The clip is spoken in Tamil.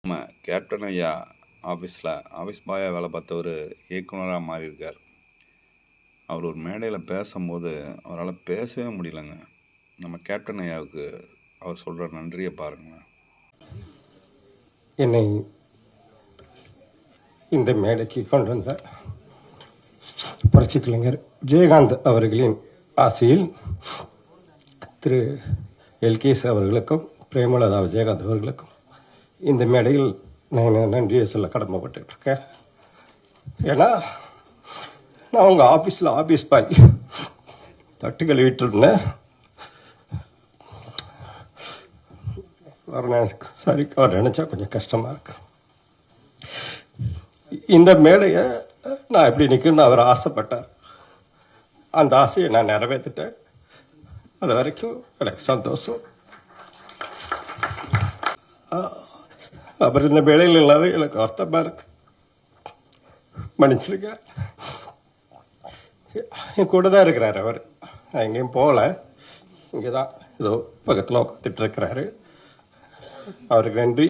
நம்ம கேப்டன் ஐயா ஆஃபீஸ் பாயாக வேலை பார்த்தவர் இயக்குனராக மாறியிருக்கார். அவர் ஒரு மேடையில் பேசும்போது அவரால் பேசவே முடியலங்க. நம்ம கேப்டன் ஐயாவுக்கு அவர் சொல்கிற நன்றியை பாருங்களேன். என்னை இந்த மேடைக்கு கொண்டு வந்த புரட்சி கலைஞர் விஜயகாந்த் அவர்களின் ஆசையில் திரு எல்கேஎஸ் அவர்களுக்கும் பிரேமலதா விஜயகாந்த் அவர்களுக்கும் இந்த மேடையில் நான் நன்றியை சொல்ல கடமைப்பட்டுருக்கேன். ஏன்னா நான் உங்கள் ஆஃபீஸ் பாய் தட்டு கழுவிட்டு இருந்தேன். சரி அவர் நினச்சா கொஞ்சம் கஷ்டமாக இருக்கு. இந்த மேடையை நான் எப்படி நிற்கணும்னு அவர் ஆசைப்பட்டார். அந்த ஆசையை நான் நிறைவேற்றிட்டேன். அது வரைக்கும் எனக்கு சந்தோஷம். அப்புறம் இந்த மேடையில் இல்லாத எனக்கு வருத்தமாக இருக்கு. மன்னிச்சிருக்க. என் கூட தான் இருக்கிறாரு அவர். நான் எங்கேயும் போகல. இங்கே தான் ஏதோ பக்கத்தில் உட்காந்துட்டு இருக்கிறாரு. அவருக்கு நன்றி.